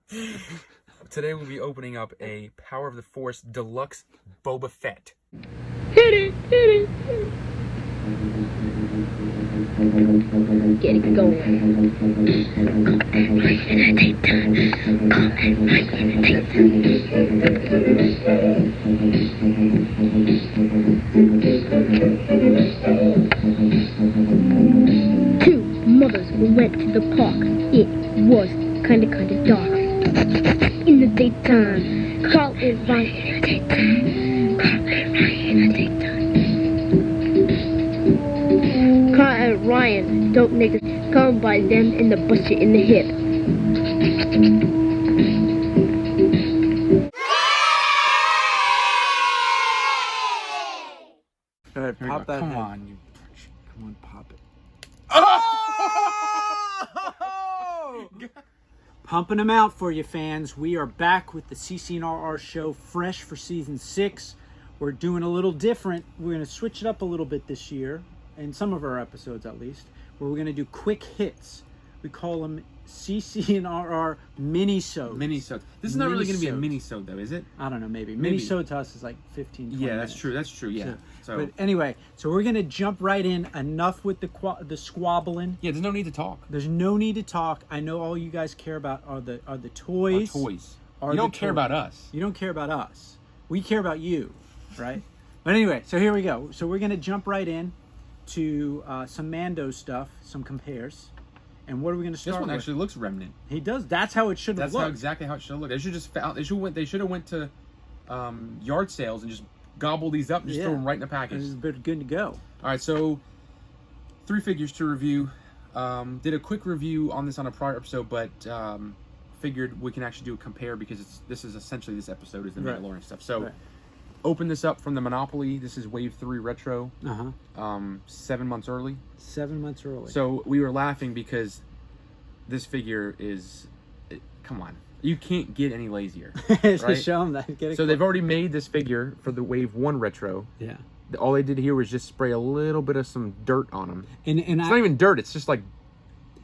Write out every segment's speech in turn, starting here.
Today we'll be opening up a Power of the Force Deluxe Boba Fett. Hit it, hit it, hit it. Get it going. Two mothers went to the park. It was kinda dark. In the daytime, Carl and Ryan in the daytime. Carl and Ryan in the daytime. Carl and Ryan, dope niggas, come by them and the bust you in the hip. All right, pop that. Come head. on, you. Come on, pop it. Oh! Pumping them out for you, fans. We are back with the CCNRR show, fresh for season 6. We're doing a little different. We're going to switch it up a little bit this year, in some of our episodes at least, where we're going to do quick hits. We call them CCNRR mini-sodes. Mini-sode. This is not really going to be a Mini-sodes. mini-sode, though, is it? I don't know, maybe. Maybe. Mini-sode to us is like 15, 20 Yeah, minutes. that's true. That's true. Yeah. So But anyway, so we're going to jump right in. Enough with the squabbling. yeah, there's no need to talk. There's no need to talk. I know all you guys care about are the toys. Our toys. Are You don't the care toys. about us. You don't care about us. We care about you, right? But anyway, so here we go. So we're gonna jump right in to some Mando stuff, some compares. And what are we gonna start This one with? actually looks remnant. He does. That's how it should have That's looked. how exactly how it should have looked. They should just found. They should have went to yard sales and just gobbled these up and just throw them right in the package. It's good to go. All right, so 3 figures to review. Did a quick review on this on a prior episode, but figured we can actually do a compare because this is essentially this episode is the Right. Mandalorian stuff. So Right. open this up from the Monopoly. This is Wave 3 Retro. 7 months early. 7 months early. So we were laughing because this figure is, come on, you can't get any lazier. Right? Show them that. Get it So they've already made this figure for the Wave 1 Retro. yeah. All they did here was just spray a little bit of some dirt on them. And It's not even dirt. It's just like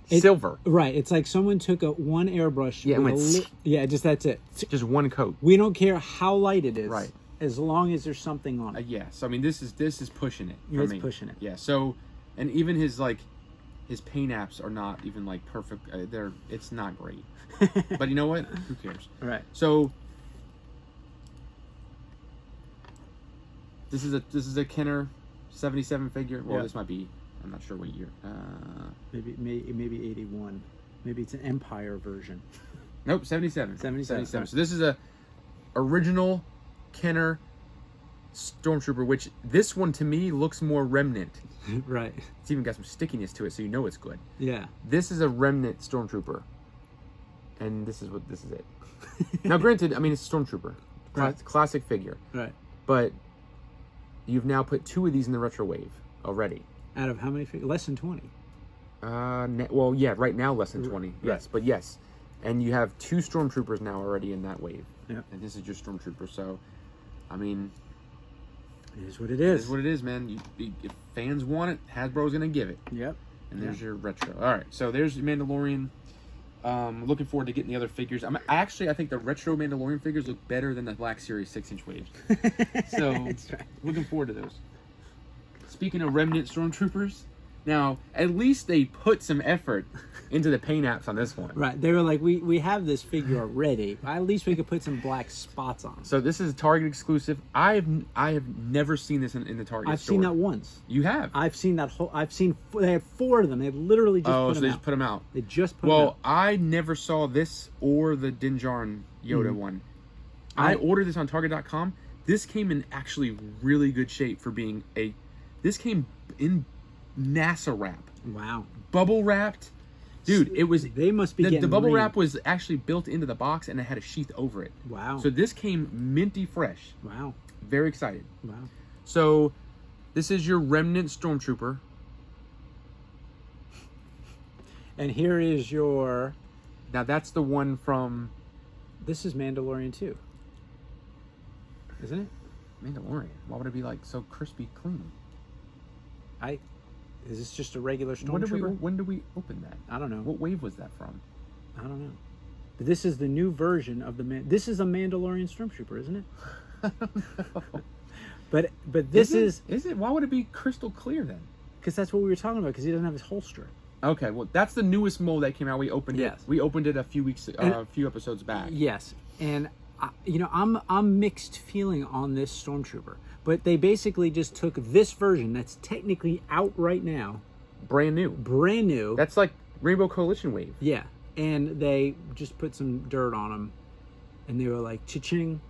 silver. Right. It's like someone took one airbrush. Yeah, and with went yeah, just that's it. just one coat. We don't care how light it is. Right. As long as there's something on it. Yeah. So I mean, this is pushing it for It's me. pushing it. Yeah. So, and even his paint apps are not even like perfect. It's not great. But you know what? Who cares? Right. So this is a Kenner 77 figure. Well, Yeah. this might be. I'm not sure what year. Maybe 81. Maybe it's an Empire version. Nope, 77. 77. So this is a original Kenner Stormtrooper, which this one to me looks more Remnant. Right. It's even got some stickiness to it, so you know it's good. Yeah. This is a Remnant Stormtrooper, and this is it. Now, granted, I mean it's a Stormtrooper, Right. classic figure, Right. but you've now put 2 of these in the retro wave already. Out of how many figures? Less than 20. Well, yeah, right now less than 20. Right. Yes, but yes, and you have 2 Stormtroopers now already in that wave. Yeah. And this is your Stormtrooper, so I mean. It is what it It is. is what it is, man. If fans want it, Hasbro's gonna give it. Yep. And there's your retro. All right, so there's your Mandalorian. Looking forward to getting the other figures. I think the retro Mandalorian figures look better than the Black Series 6-inch waves. So That's right. looking forward to those. Speaking of Remnant Stormtroopers, now at least they put some effort into the paint apps on this one. Right. They were like, we have this figure already. At least we could put some black spots on. So this is Target exclusive. I have never seen this in the Target I've store. seen that once. You have? I've seen that whole. They had 4 of them. They literally just put so them they out. just put them out. They just put them out. Well, I never saw this or the Din Djarin Yoda one. I ordered this on Target.com. This came in actually really good shape for being a. This came in NASA wrap, Wow. bubble wrapped. Dude, it was. They must be The getting bubble green. wrap was actually built into the box and it had a sheath over it. Wow. So this came minty fresh. Wow. Very excited. Wow. So, this is your Remnant Stormtrooper. And here is your. Now that's the one from This is Mandalorian 2. Isn't it? Mandalorian. Why would it be like so crispy clean? Is this just a regular When Stormtrooper? did we open that? I don't know. What wave was that from? I don't know. But this is the new version of this is a Mandalorian Stormtrooper, isn't it? But this is it? Why would it be crystal clear then? because that's what we were talking about. Because he doesn't have his holster. Okay, well that's the newest mold that came out. We opened it. Yes. We opened it a few episodes back. Yes, and I'm mixed feeling on this Stormtrooper. But they basically just took this version that's technically out right now, Brand new. brand new. That's like Rainbow Coalition Wave. Yeah, and they just put some dirt on them, and they were like, cha-ching.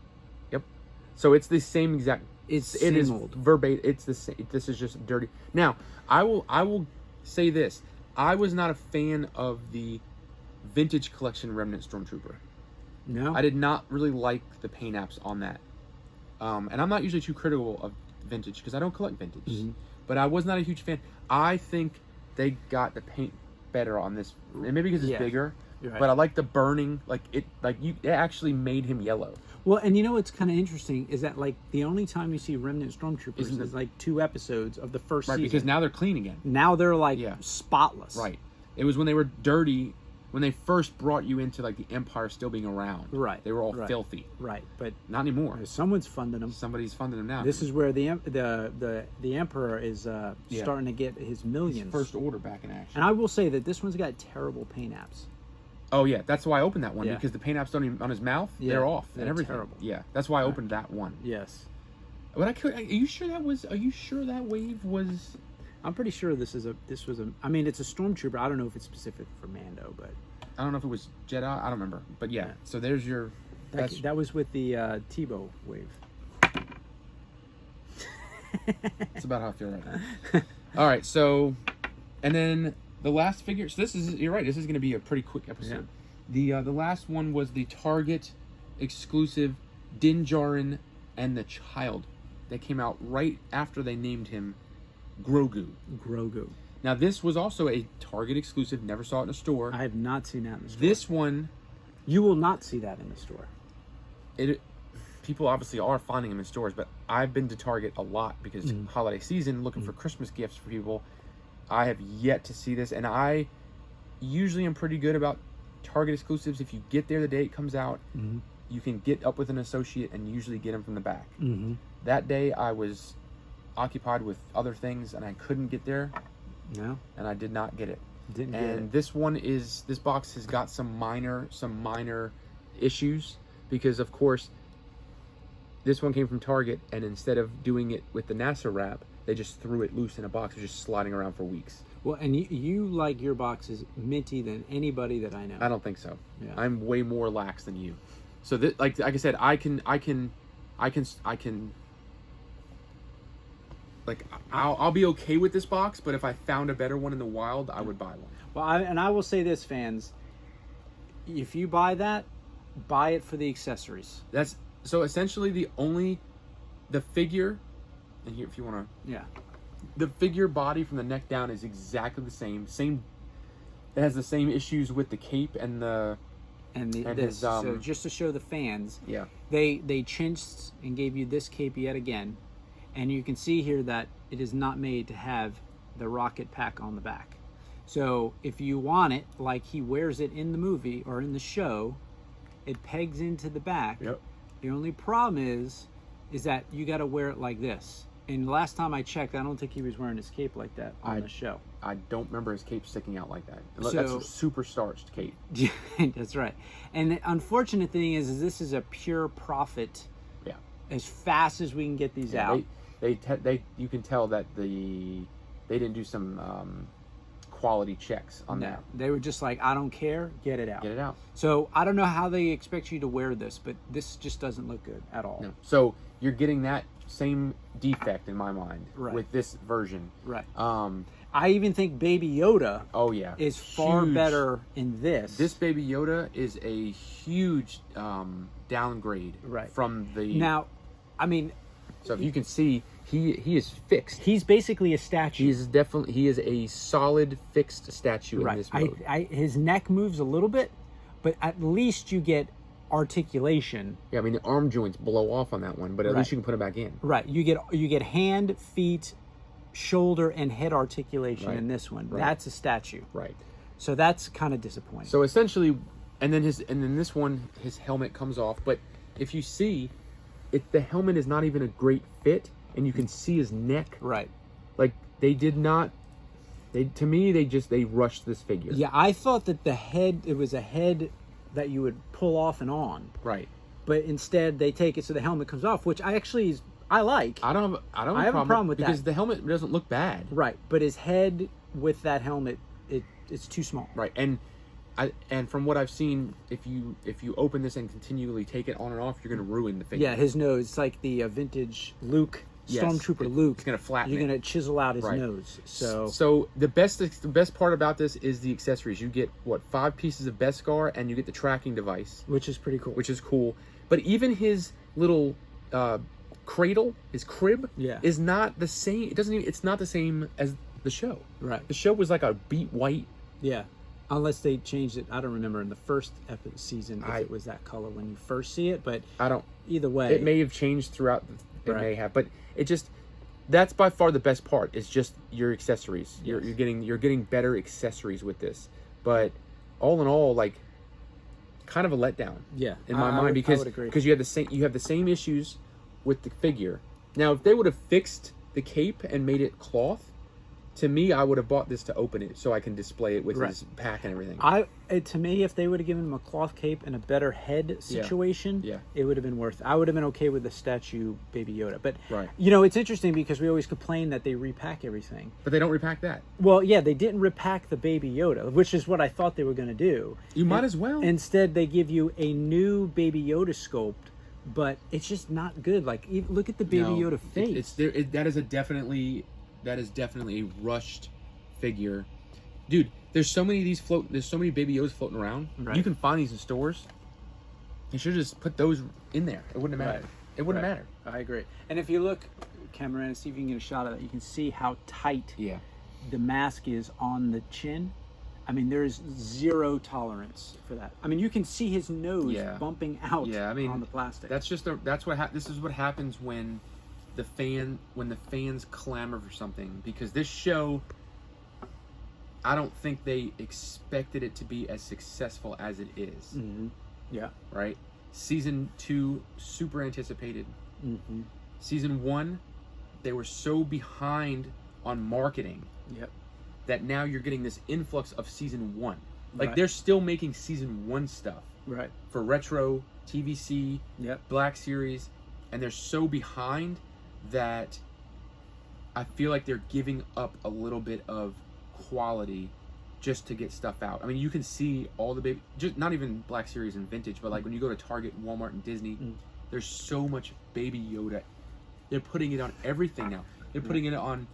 Yep. So it's the same exact. It Same is old. verbatim. It's the same. This is just dirty. Now, I will say this. I was not a fan of the vintage collection Remnant Stormtrooper. No, I did not really like the paint apps on that. And I'm not usually too critical of vintage because I don't collect vintage. Mm-hmm. But I was not a huge fan. I think they got the paint better on this, and maybe because it's Yeah. bigger. You're right. But I like the burning. It actually made him yellow. Well, and you know what's kind of interesting is that like the only time you see Remnant Stormtroopers is like 2 episodes of the first Right, season. because now they're clean again. Now they're like Yeah. spotless. Right. It was when they were dirty, when they first brought you into like the Empire still being around. Right. They were all Right. filthy. Right, but Not anymore. someone's funding them. Somebody's funding them now. This is where the Emperor is Yeah. starting to get his millions. First Order back in action. And I will say that this one's got terrible paint apps. Oh yeah, that's why I opened that one Yeah. because the paint apps don't even on his mouth. Yeah, They're off they're and everything. terrible. Yeah, that's why I opened that one. Yes, But are you sure that was? Are you sure that wave was? I'm pretty sure this was a. I mean, it's a Stormtrooper. I don't know if it's specific for Mando, but I don't know if it was Jedi. I don't remember. But yeah. Yeah. So there's your. that was with the Tebow wave. That's about how I feel right now. All right, so, and then the last figure. So you're right. This is going to be a pretty quick episode. The last one was the Target exclusive Din Djarin and the Child. That came out right after they named him Grogu. Grogu. Now this was also a Target exclusive. Never saw it in a store. I have not seen that in the store. This one, You will not see that in the store. people obviously are finding them in stores, but I've been to Target a lot because Mm-hmm. holiday season, looking for Christmas gifts for people. I have yet to see this, and I usually am pretty good about Target exclusives. If you get there the day it comes out, Mm-hmm. you can get up with an associate and usually get them from the back. Mm-hmm. That day I was occupied with other things and I couldn't get there, No, and I did not get it. didn't get And it. this box has got some minor issues because of course this one came from Target, and instead of doing it with the NASA wrap, they just threw it loose in a box. It was just sliding around for weeks. Well, and you like your boxes minty than anybody that I know. I don't think so. Yeah. I'm way more lax than you. So like I said, I can like I'll be okay with this box, but if I found a better one in the wild, I would buy one. Well, I will say this, fans. If you buy that, buy it for the accessories. That's so essentially the figure, and here if you want to, Yeah. the figure body from the neck down is exactly the same. It has the same issues with the cape and the And And this. his, So just to show the fans, yeah. they chinched and gave you this cape yet again, and you can see here that it is not made to have the rocket pack on the back. So if you want it like he wears it in the movie or in the show, it pegs into the back. Yep. The only problem is that you got to wear it like this. And last time I checked, I don't think he was wearing his cape like that on the show. I don't remember his cape sticking out like that. So- That's a super starched cape. That's right. And the unfortunate thing is this is a pure profit. Yeah. As fast as we can get these Yeah, out. they you can tell that they didn't do some quality checks on No, that. they were just like, I don't care, get it out. Get it out. So I don't know how they expect you to wear this, but this just doesn't look good at all. No. So you're getting that same defect in my mind Right. with this version. Right. Um. I even think Baby Yoda Oh yeah. is far Huge. better in this. This Baby Yoda is a huge downgrade Right. from the. Now, I mean, So if you can see, he is fixed. he's basically a statue. He is a solid fixed statue in right. this mode. His neck moves a little bit, but at least you get articulation. Yeah, I mean the arm joints blow off on that one, but at Right. least you can put it back in. Right. You get hand, feet, shoulder, and head articulation Right. in this one. Right. That's a statue. Right. So that's kind of disappointing. So essentially, And then this one, his helmet comes off. But if you see, the helmet is not even a great fit, and you can see his neck. Right. Like they did not. To me, they rushed this figure. Yeah, I thought that it was a head that you would pull off and on. Right. But instead, they take it so the helmet comes off, which I like. I don't have a problem with because that. The helmet doesn't look bad. Right, but his head with that helmet, it's too small. Right, and from what I've seen, if you open this and continually take it on and off, you're going to ruin the figure. Yeah, his nose. It's like the vintage Luke, Stormtrooper Luke. It's going to flatten. You're going to chisel out his nose. So the best part about this is the accessories. You get 5 pieces of Beskar, and you get the tracking device, which is pretty cool. Which is cool. But even his little cradle, his crib, is not the same. It's not the same as the show. Right. The show was like a beet white. Yeah. Unless they changed it. I don't remember in the first season if it was that color when you first see it, but I don't. Either way, it may have changed throughout. It may have, but it just. That's by far the best part. Is just your accessories. Yes. You're getting better accessories with this, but all in all, like, kind of a letdown. Yeah, in my mind, because you have the same issues with the figure. Now, if they would have fixed the cape and made it cloth, to me, I would have bought this to open it so I can display it with his pack and everything. To me, if they would have given him a cloth cape and a better head situation, it would have been worth it. I would have been okay with the statue Baby Yoda. But, it's interesting because we always complain that they repack everything. But they don't repack that. Well, yeah, they didn't repack the Baby Yoda, which is what I thought they were going to do. You might as well. Instead, they give you a new Baby Yoda sculpt, but it's just not good. Like, look at the Baby Yoda face. That is definitely a rushed figure, dude. There's so many of these There's so many Baby Yodas floating around. Right. You can find these in stores. You should just put those in there. It wouldn't have mattered. It wouldn't matter. I agree. And if you look, camera, and see if you can get a shot of that, you can see how tight the mask is on the chin. I mean, there's zero tolerance for that. I mean, you can see his nose bumping out on the plastic. This is what happens when the fans clamor for something, because this show, I don't think they expected it to be as successful as it is. Mm-hmm. Yeah. Right? Season 2, super anticipated. Mm-hmm. Season 1, they were so behind on marketing that now you're getting this influx of Season 1. Like, they're still making Season 1 stuff. Right. For Retro, TVC, Black Series, and they're so behind that I feel like they're giving up a little bit of quality just to get stuff out. I mean, you can see all the just not even Black Series and Vintage, but like when you go to Target, Walmart, and Disney, there's so much Baby Yoda. They're putting it on everything now. They're putting it on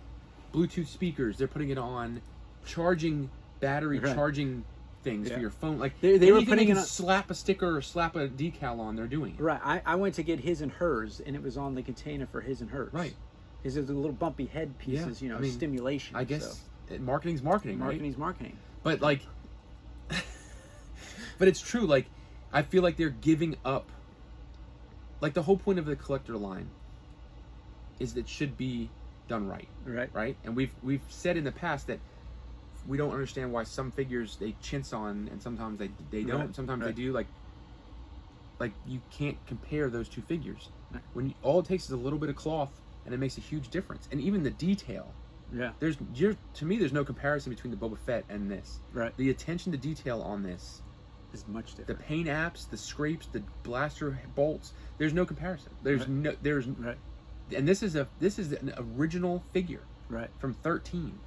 Bluetooth speakers. They're putting it on charging charging things for your phone. Like they were putting it, slap a sticker or slap a decal on. They're doing it. Right. I went to get his and hers, and it was on the container for his and hers. Right. His is the little bumpy head pieces. I mean, stimulation. I guess marketing's marketing. Marketing's marketing. But like, but it's true. Like, I feel like they're giving up. Like, the whole point of the collector line is that it should be done right. Right. And we've said in the past that we don't understand why some figures they chintz on and sometimes they don't. Sometimes they do. Like you can't compare those two figures. When all it takes is a little bit of cloth and it makes a huge difference. And even the detail. Yeah. To me, there's no comparison between the Boba Fett and this. Right. The attention to detail on this is much different. The paint apps, the scrapes, the blaster bolts. There's no comparison. And this is an original figure. Right. From 13.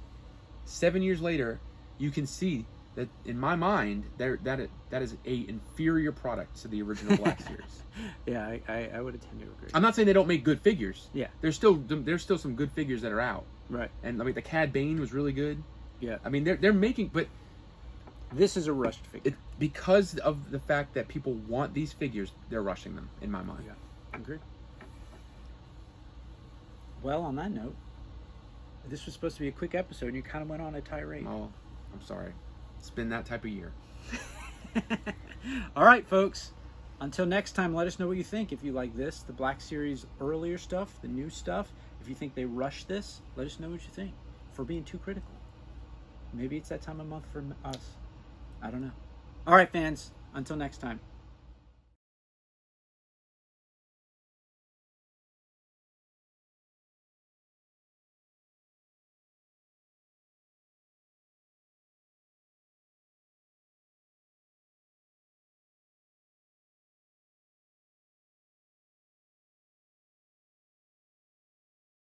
7 years later, you can see that in my mind that is a inferior product to the original Black Series. Yeah, I would tend to agree. I'm not saying they don't make good figures. Yeah. There's still some good figures that are out. Right. And I mean, the Cad Bane was really good. Yeah. I mean, they're making, but this is a rushed figure. Because of the fact that people want these figures, they're rushing them, in my mind. Yeah, I agree. Well, on that note, this was supposed to be a quick episode, and you kind of went on a tirade. Oh, I'm sorry. It's been that type of year. All right, folks. Until next time, let us know what you think. If you like this, the Black Series earlier stuff, the new stuff. If you think they rushed this, let us know what you think. For being too critical. Maybe it's that time of month for us. I don't know. All right, fans. Until next time.